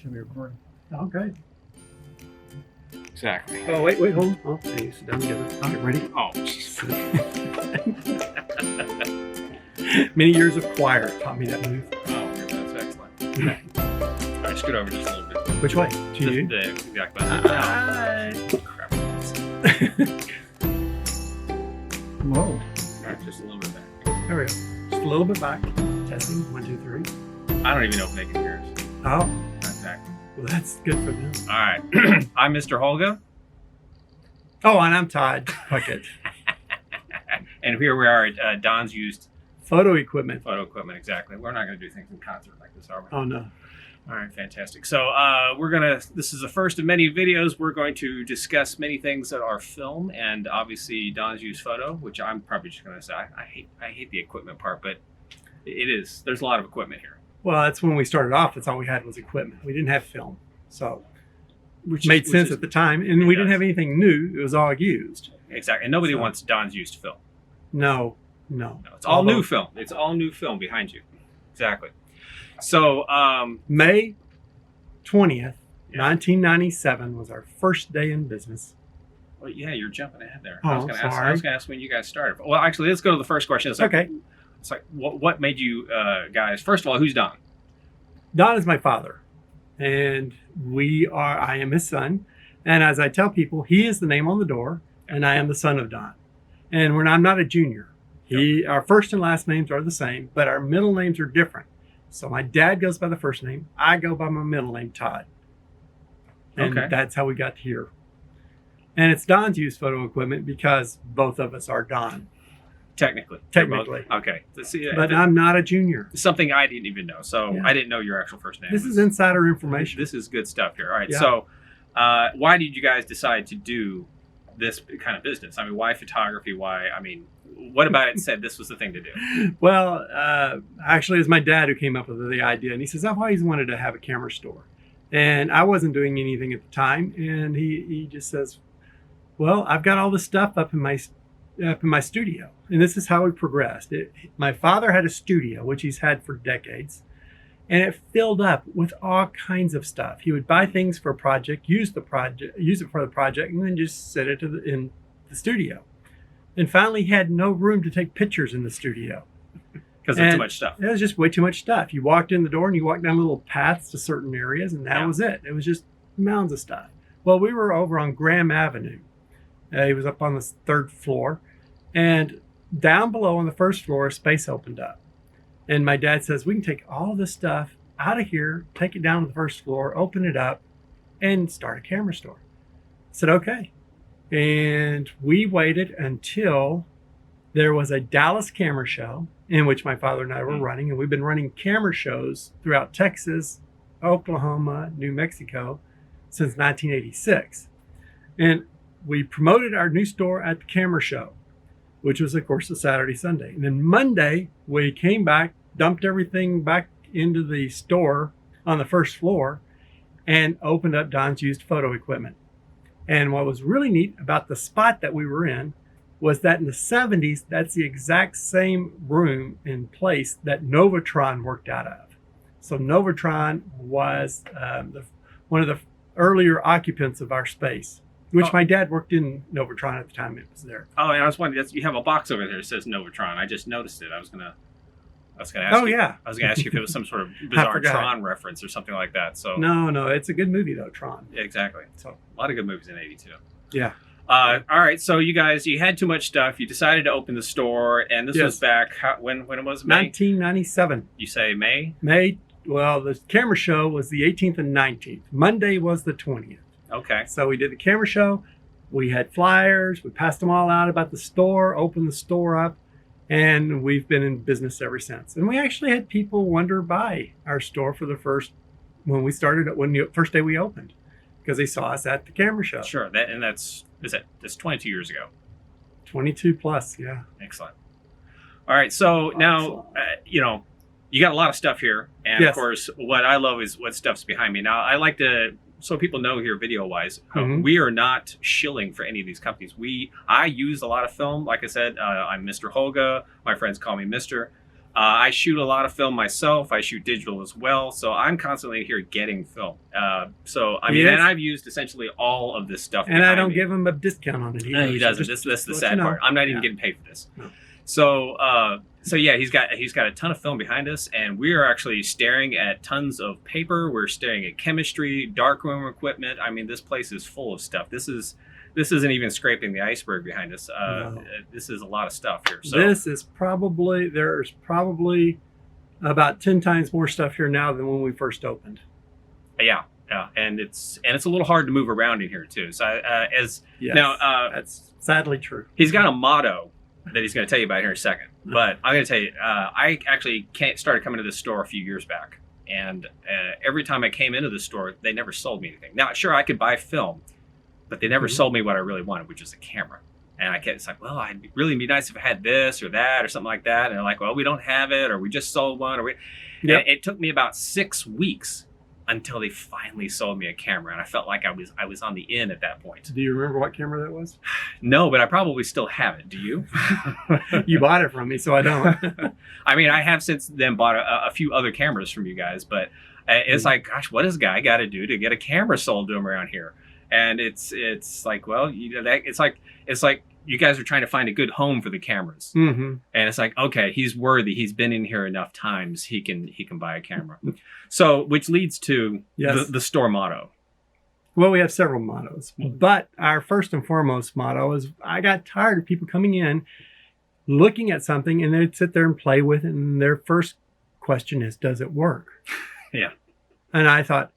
Should be recording. Okay. Exactly. Oh, wait, hold on. Oh, hey, sit down together. Get ready. Oh, jeez. Many years of choir taught me that move. Oh, that's excellent. Okay. All right, scoot over just a little bit. Which way? To you? The exact Crap. Whoa. All right, just a little bit back. There we go. Just a little bit back. Testing. 1, 2, 3. I don't even know if they can hear us. Oh, Exactly. well, that's good for them. All right. I'm Mr. Holga. Oh, and I'm Todd Puckett. And here we are at Don's Used Photo equipment. Photo Equipment. Exactly. We're not going to do things in concert like this, are we? Oh, no. All right, fantastic. So this is the first of many videos. We're going to discuss many things that are film and obviously Don's Used Photo, which I'm probably just going to say, I hate the equipment part, but there's a lot of equipment here. Well, that's when we started off. That's all we had was equipment. We didn't have film. So, which made sense at the time. And we didn't have anything new. It was all used. Exactly. And nobody wants Don's Used film. No. No, it's all new film. It's all new film behind you. Exactly. So, May 20th, 1997 was our first day in business. well, yeah, you're jumping ahead there. Oh, I was going to sorry. ask when you guys started. Well, actually, let's go to the first question. It's like, Okay. It's like, what made you guys? First of all, who's Don? Don is my father, and I am his son. And as I tell people, he is the name on the door, and I am the son of Don. And I'm not a junior. Our first and last names are the same, but our middle names are different. So my dad goes by the first name. I go by my middle name, Todd. And that's how we got here. And it's Don's Used Photo Equipment because both of us are Don. Technically. Okay. But I'm not a junior. Something I didn't even know. So Yeah. I didn't know your actual first name. This is insider information. This is good stuff here. All right. Yeah. So why did you guys decide to do this kind of business? I mean, why photography? What about it said this was the thing to do? Well, actually, it was my dad who came up with the idea. And he says, I've always wanted to have a camera store. And I wasn't doing anything at the time. And he just says, well, I've got all this stuff up in my studio. And this is how we progressed. My father had a studio, which he's had for decades. And it filled up with all kinds of stuff. He would buy things for a project, use it for the project, and then just set it in the studio. And finally, he had no room to take pictures in the studio. Because of too much stuff. It was just way too much stuff. You walked in the door and you walked down little paths to certain areas, and that was it. It was just mounds of stuff. Well, we were over on Graham Avenue. He was up on the 3rd floor. And down below on the 1st floor, a space opened up. And my dad says, we can take all this stuff out of here, take it down to the 1st floor, open it up, and start a camera store. I said, okay. And we waited until there was a Dallas camera show in which my father and I were running. And we've been running camera shows throughout Texas, Oklahoma, New Mexico since 1986. And we promoted our new store at the camera show, which was, of course, a Saturday, Sunday. And then Monday, we came back, dumped everything back into the store on the 1st floor, and opened up Don's Used Photo Equipment. And what was really neat about the spot that we were in was that in the 70s, that's the exact same room and place that Novatron worked out of. So Novatron was one of the earlier occupants of our space, which my dad worked in Novatron at the time it was there. Oh, and I was wondering, you have a box over there that says Novatron. I just noticed it. I was gonna ask you. Yeah. I was gonna ask you if it was some sort of bizarre Tron reference or something like that. So No, it's a good movie though, Tron. Exactly. So a lot of good movies in '82. Yeah. All right. So you had too much stuff. You decided to open the store, and this was back when it was May. 1997. You say May? May. Well, the camera show was the 18th and 19th. Monday was the 20th. Okay. So we did the camera show. We had flyers. We passed them all out about the store, opened the store up, and we've been in business ever since. And we actually had people wander by our store for the first day we opened, because they saw us at the camera show. Sure. That's 22 years ago. 22 plus, yeah. Excellent. All right. So now, you got a lot of stuff here, and of course, what I love is what stuff's behind me. Now, I like to. So people know here video-wise, we are not shilling for any of these companies. I use a lot of film. Like I said, I'm Mr. Holga. My friends call me Mr. I shoot a lot of film myself. I shoot digital as well, so I'm constantly here getting film. So I mean, Yes. and I've used essentially all of this stuff. And I behind don't me. give him a discount on it either. He So doesn't. just That's the let sad you know. part. I'm not even Yeah. getting paid for this. No. So yeah, he's got a ton of film behind us, and we are actually staring at tons of paper. We're staring at chemistry, darkroom equipment. I mean, this place is full of stuff. This isn't even scraping the iceberg behind us. No. This is a lot of stuff here. So There's probably about 10 times more stuff here now than when we first opened. yeah, and it's a little hard to move around in here too. So Yes, that's sadly true. he's got a motto that he's going to tell you about here in a second. But I'm going to tell you, I actually started coming to this store a few years back, and every time I came into the store, they never sold me anything. Now, sure, I could buy film, but they never sold me what I really wanted, which is a camera. And it's like, well, it'd really be nice if I had this or that or something like that. And they're like, well, we don't have it, or we just sold one, or we. Yep. And it took me about 6 weeks until they finally sold me a camera, and I felt like I was on the in at that point. Do you remember what camera that was? No, but I probably still have it. Do you? You bought it from me, so I don't. I mean, I have since then bought a few other cameras from you guys, but it's like, gosh, what does a guy got to do to get a camera sold to him around here? And it's like, well, it's like you guys are trying to find a good home for the cameras, Mm-hmm. and it's like, okay, he's worthy. He's been in here enough times. He can buy a camera. So, which leads to Yes. the store motto. Well, we have several mottos, but our first and foremost motto is I got tired of people coming in, looking at something, and they'd sit there and play with it, and their first question is, does it work? Yeah. And I thought,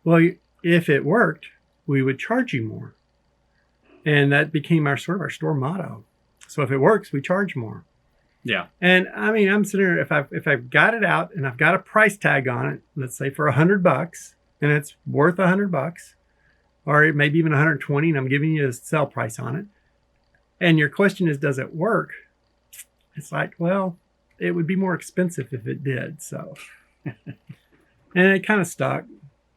well, if it worked, we would charge you more. And that became our store motto. So if it works, we charge more. Yeah. And I mean, I'm sitting here, if I've got it out and I've got a price tag on it, let's say for $100, and it's worth $100, or maybe even 120, and I'm giving you a sell price on it, and your question is, does it work? It's like, well, it would be more expensive if it did. So, and it kind of stuck.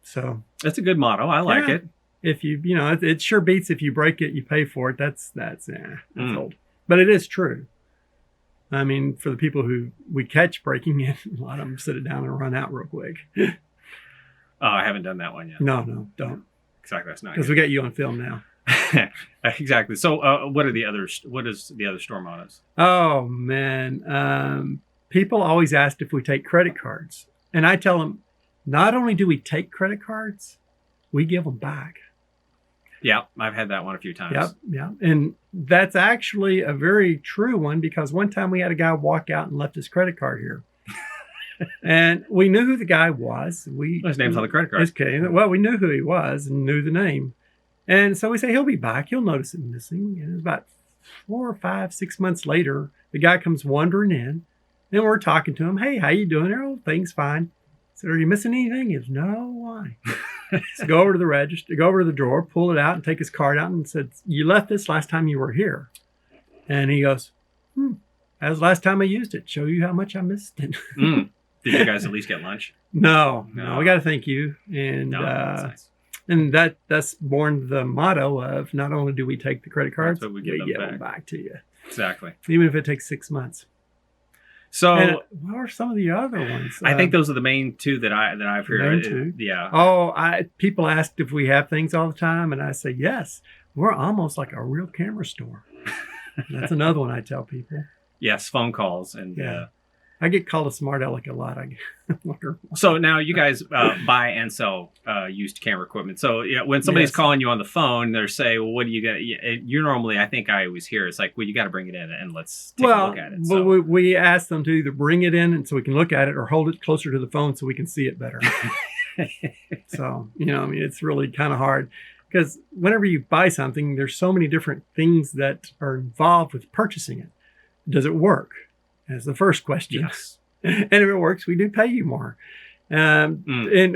So That's a good motto. I like Yeah. it. if it sure beats if you break it, you pay for it. That's old, but it is true. I mean, for the people who we catch breaking in, a lot of them sit it down and run out real quick. Oh, I haven't done that one yet. No, don't, Exactly. That's not because we got you on film now. exactly. So, what is the other store mottos? Oh man, people always ask if we take credit cards, and I tell them, not only do we take credit cards, we give them back. Yeah, I've had that one a few times. Yep. And that's actually a very true one, because one time we had a guy walk out and left his credit card here. And we knew who the guy was. His name's on the credit card. Okay. Well, we knew who he was and knew the name. And so we say, he'll be back. You'll notice him missing. And it was about 4 or 5, 6 months later, the guy comes wandering in, and we're talking to him. Hey, how you doing? Oh, things fine. I said, are you missing anything? He goes, no, why? So go over to the register, go over to the drawer, pull it out, and take his card out, and said, you left this last time you were here. And he goes, that was the last time I used it. Show you how much I missed it. Did you guys at least get lunch? No, we got to thank you. And That's nice. and that's born the motto of, not only do we take the credit cards, That's what we we give give them them back to you, Exactly. even if it takes 6 months. So, And what are some of the other ones? I think those are the main two that I've heard. main two? Yeah. People asked if we have things all the time, and I say yes. We're almost like a real camera store. That's another one I tell people. Yes, phone calls and Yeah. I get called a smart aleck a lot. I wonder. So now you guys buy and sell used camera equipment. So when somebody's Yes. calling you on the phone, they're saying, well, what do you got? You're normally, I think I always hear, it's like, well, you got to bring it in and let's take a look at it. So. we ask them to either bring it in and so we can look at it, or hold it closer to the phone so we can see it better. So, it's really kind of hard, because whenever you buy something, there's so many different things that are involved with purchasing it. Does it work? That's the first question. Yes. And if it works, we do pay you more. And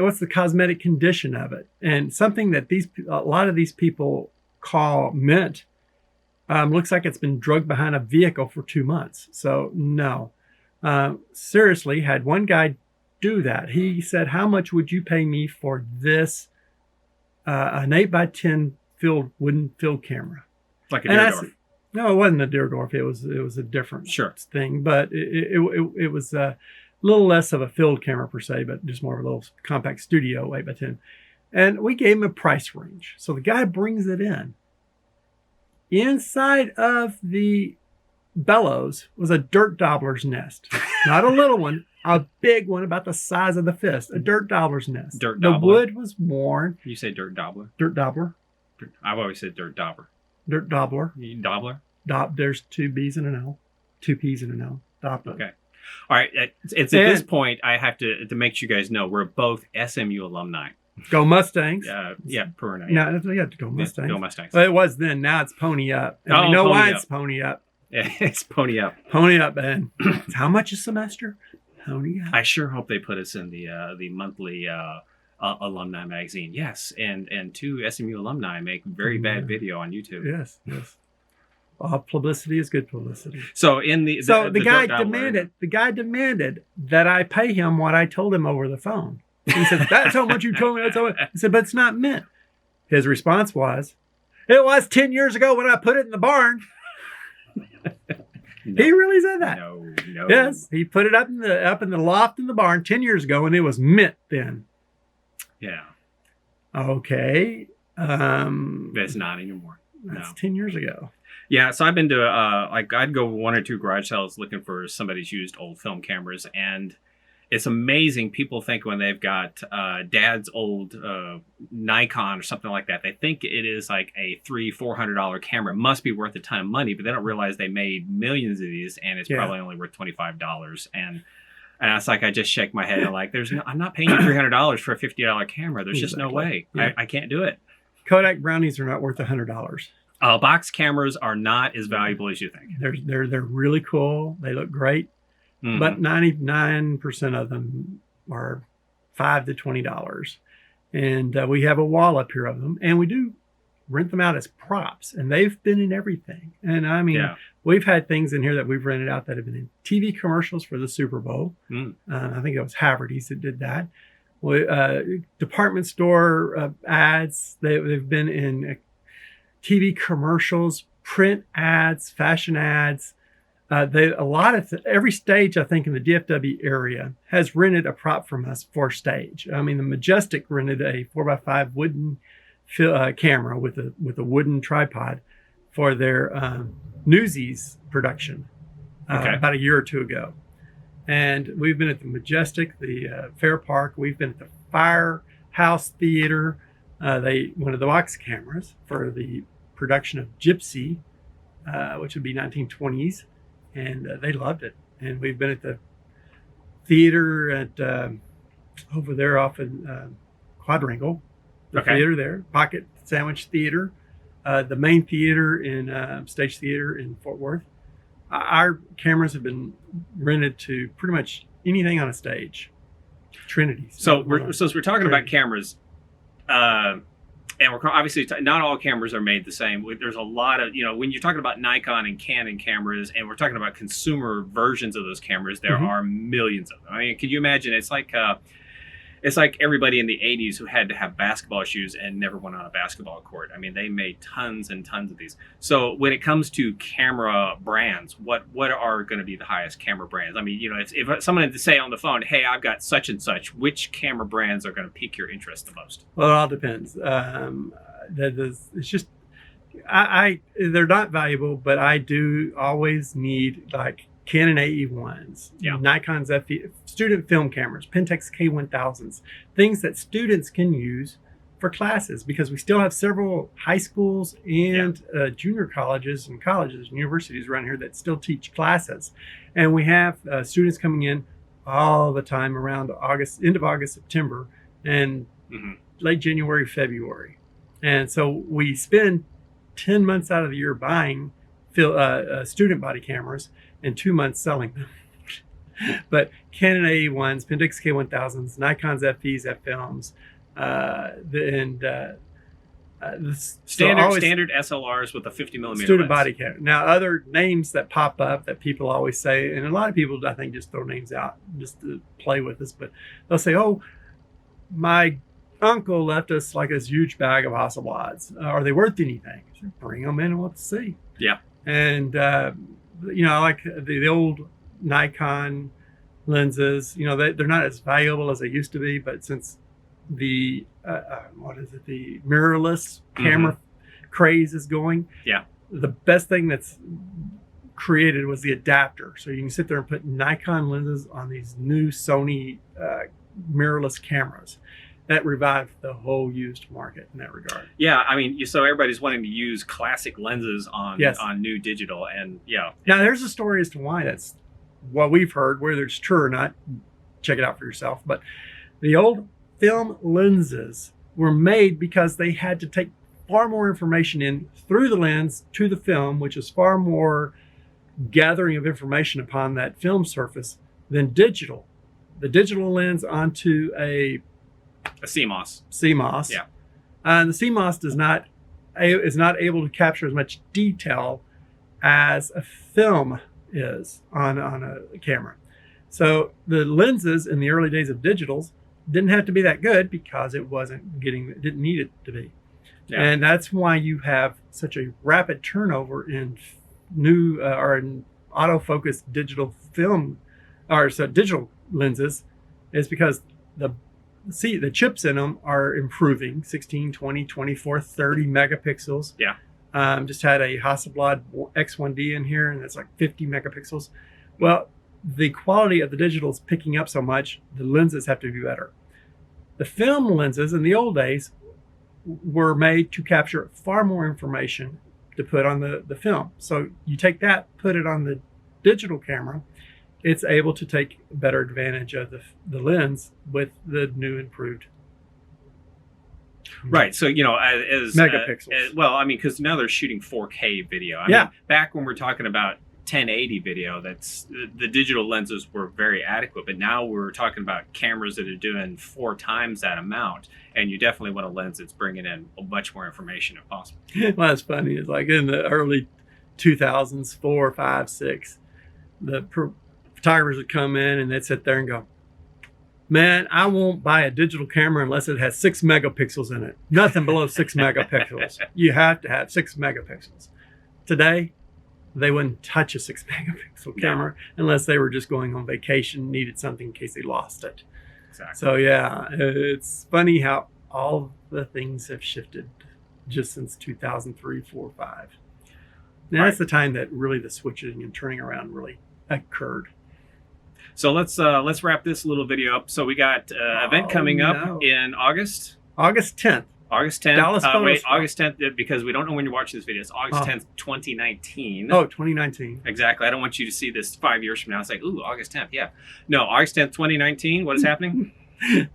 what's the cosmetic condition of it? And something that a lot of these people call mint looks like it's been drugged behind a vehicle for 2 months. So no, seriously, had one guy do that. He said, how much would you pay me for this, an 8x10 wooden field camera? Like a And I Deerdorf. said, No, it wasn't a Deerdorf. It was a different thing, but it was a little less of a field camera per se, but just more of a little compact studio 8x10. And we gave him a price range. So the guy brings it in. Inside of the bellows was a dirt dabbler's nest. Not a little one, a big one about the size of the fist. A dirt dabbler's nest. Dirt dabbler. The wood was worn. You say dirt dabbler? Dirt dabbler. I've always said dirt dabbler. Dirt dabbler. Dabbler? There's 2 B's and an L. 2 P's and an L. Dabbler. Okay. All right. It's at this point, I have to make you guys know we're both SMU alumni. Go Mustangs. Yeah, per night. No, you have to go Mustangs. Go Mustangs. Well, it was then. Now it's Pony Up. And we know why it's Pony Up. Yeah, it's Pony Up. Pony Up, man. How much a semester? Pony Up. I sure hope they put us in the monthly alumni magazine. Yes, and 2 SMU alumni make very bad video on YouTube. Yes. Publicity is good publicity. So the guy demanded that I pay him what I told him over the phone. He said, "That's how much you told me." That's how. He said, "But it's not mint." His response was, "It was 10 years ago when I put it in the barn." No, he really said that. No. Yes, he put it up in the loft in the barn 10 years ago, and it was mint then. Yeah. Okay. That's not anymore. That's 10 years ago. Yeah, so I've been to I'd go 1 or 2 garage sales looking for somebody's used old film cameras, and it's amazing. People think when they've got dad's old Nikon or something like that, they think it is like a $300-400 camera. It must be worth a ton of money, but they don't realize they made millions of these, and it's probably only worth $25. And it's like I just shake my head and like, I'm not paying you $300 for a $50 camera. There's just no way. Yeah. I can't do it. Kodak brownies are not worth $100. Box cameras are not as valuable as you think. They're really cool. They look great. Mm-hmm. But 99% of them are $5 to $20. And we have a wall up here of them. And we do rent them out as props. And they've been in everything. And I mean, we've had things in here that we've rented out that have been in TV commercials for the Super Bowl. I think it was Haverty's that did that. Department store ads. They've been in TV commercials, print ads, fashion ads. Every stage, I think, in the DFW area has rented a prop from us for stage. I mean, the Majestic rented a 4x5 wooden camera with a wooden tripod for their Newsies production about a year or 2 ago. And we've been at the Majestic, the Fair Park. We've been at the Firehouse Theater. They wanted the box cameras for the production of Gypsy, which would be 1920s. And they loved it. And we've been at the theater at over there off in Quadrangle, the theater there, Pocket Sandwich Theater, the main theater in Stage Theater in Fort Worth. Our cameras have been rented to pretty much anything on a stage. Trinity. So we're talking about cameras. And we're obviously not all cameras are made the same. There's a lot of, when you're talking about Nikon and Canon cameras, and we're talking about consumer versions of those cameras, there are millions of them. I mean, could you imagine? It's like everybody in the 80s who had to have basketball shoes and never went on a basketball court. I mean, they made tons and tons of these. So when it comes to camera brands, what are going to be the highest camera brands? I mean, if someone had to say on the phone, "Hey, I've got such and such," which camera brands are going to pique your interest the most? Well, it all depends. It's just, they're not valuable, but I do always need like Canon AE1s, Nikon's FE, student film cameras, Pentax K1000s, things that students can use for classes, because we still have several high schools and junior colleges and universities around here that still teach classes. And we have students coming in all the time around end of August, September, and late January, February. And so we spend 10 months out of the year buying student body cameras and 2 months selling them. But Canon AE1s, Pentax K1000s, Nikon's FEs, F-films, standard SLRs with a 50mm student lens. body camera. Now, other names that pop up that people always say, and a lot of people I think just throw names out just to play with us, but they'll say, "Oh, my uncle left us like this huge bag of Hasselblads. Are they worth anything?" So bring them in and we'll see. Yeah. And I like the old Nikon lenses. They're not as valuable as they used to be, but since the the mirrorless camera craze is going, the best thing that's created was the adapter. So you can sit there and put Nikon lenses on these new Sony mirrorless cameras. That revived the whole used market in that regard. Yeah, I mean, so everybody's wanting to use classic lenses on new digital, and Now there's a story as to why. That's what we've heard. Whether it's true or not, check it out for yourself. But the old film lenses were made because they had to take far more information in through the lens to the film, which is far more gathering of information upon that film surface than digital. The digital lens onto a CMOS. CMOS. Yeah. The CMOS is not able to capture as much detail as a film is on a camera. So the lenses in the early days of digitals didn't have to be that good because it didn't need it to be. Yeah. And that's why you have such a rapid turnover in new or in autofocus digital film digital lenses, is because the chips in them are improving 16, 20, 24, 30 megapixels. Yeah. Just had a Hasselblad X1D in here, and that's like 50 megapixels. Well, the quality of the digital is picking up so much, the lenses have to be better. The film lenses in the old days were made to capture far more information to put on the film. So you take that, put it on the digital camera, it's able to take better advantage of the lens with the new improved. Right. So, as megapixels. Well, I mean, because now they're shooting 4K video. I mean, back when we're talking about 1080 video, that's the digital lenses were very adequate. But now we're talking about cameras that are doing 4 times that amount. And you definitely want a lens that's bringing in much more information if possible. Well, that's funny. It's like in the early 2000s, 4, 5, 6, the photographers would come in and they'd sit there and go, man, I won't buy a digital camera unless it has 6 megapixels in it. Nothing below 6 megapixels. You have to have 6 megapixels. Today, they wouldn't touch a 6 megapixel camera unless they were just going on vacation, needed something in case they lost it. Exactly. So yeah, it's funny how all the things have shifted just since 2003, 4, 5. Now that's the time that really the switching and turning around really occurred. So let's wrap this little video up. So we got event coming up in August. August 10th. August 10th. Dallas August 10th, because we don't know when you're watching this video. It's August 10th, 2019. Oh, 2019. Exactly. I don't want you to see this 5 years from now. It's like, ooh, August 10th. Yeah. No, August 10th, 2019. What is happening?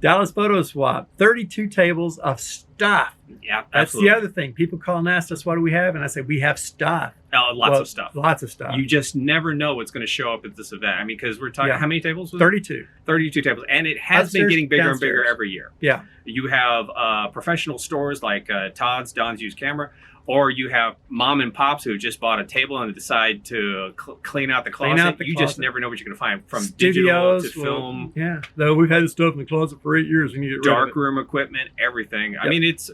Dallas Photo Swap. 32 tables of stuff. Yeah, that's the other thing. People call and ask us, what do we have? And I say, we have stuff. Lots of stuff. Lots of stuff. You just never know what's going to show up at this event. I mean, because we're talking, how many tables? 32. 32 tables. And it has been getting bigger and bigger every year. Yeah. You have professional stores like Don's Used Camera, or you have mom and pops who just bought a table and decide to clean out the closet. You just never know what you're going to find, from Studios, digital to film. Yeah. Though we've had this stuff in the closet for 8 years. We need to dark room equipment, everything. Yep. I mean, it's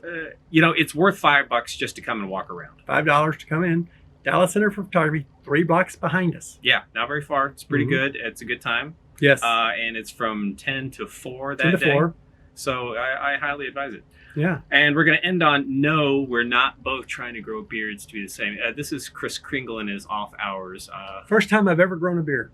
it's worth $5 just to come and walk around. $5 to come in. Dallas Center for Photography, 3 blocks behind us. Yeah, not very far. It's pretty good. It's a good time. Yes. And it's from 10 to 4 that 10 to day. 4. So I highly advise it. Yeah. And we're going to end on, no, we're not both trying to grow beards to be the same. This is Chris Kringle in his off hours. First time I've ever grown a beard.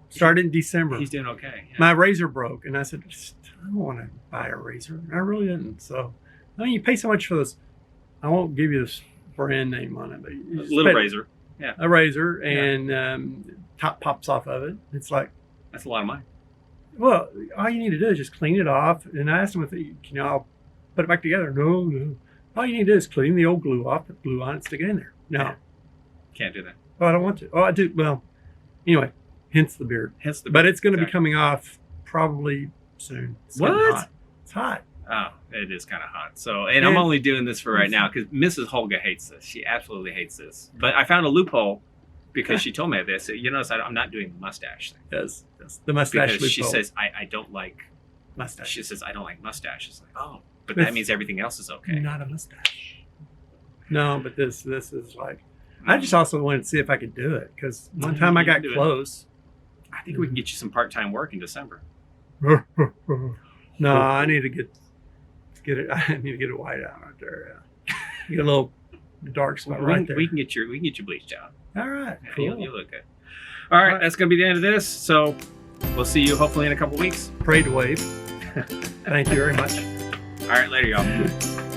Started in December. He's doing okay. Yeah. My razor broke, and I said, I don't want to buy a razor. I really didn't. So, I mean, you pay so much for this. I won't give you this brand name on it, but a little razor. Yeah. A razor, and top pops off of it. It's like, that's a lot of money. Well, all you need to do is just clean it off. And I asked him if I'll put it back together. No. All you need to do is clean the old glue off, put glue on it, stick it in there. No. Yeah. Can't do that. Oh, I don't want to. Oh, I do. Well, anyway, hence the beard. But it's going to be coming off probably soon. What? It's hot. Oh, it is kind of hot. So, and I'm only doing this for right now because Mrs. Holga hates this. She absolutely hates this. But I found a loophole because she told me this. I'm not doing the mustache thing. Yes. The mustache because loophole. She says, I don't like mustache. She says, I don't like mustaches. Like, oh, but that means everything else is okay. Not a mustache. No, but this is like, I just also wanted to see if I could do it because one time I got do it. close. I think we can get you some part-time work in December. No, I need to get it. I need to get it white out right there. Yeah. Get a little dark spot right there. We can get you bleached out. All right, Yeah, cool. you'll look good. All right, All right. that's gonna be the end of this. So we'll see you hopefully in a couple weeks. Pray to wave. Thank you very much. All right, later, y'all.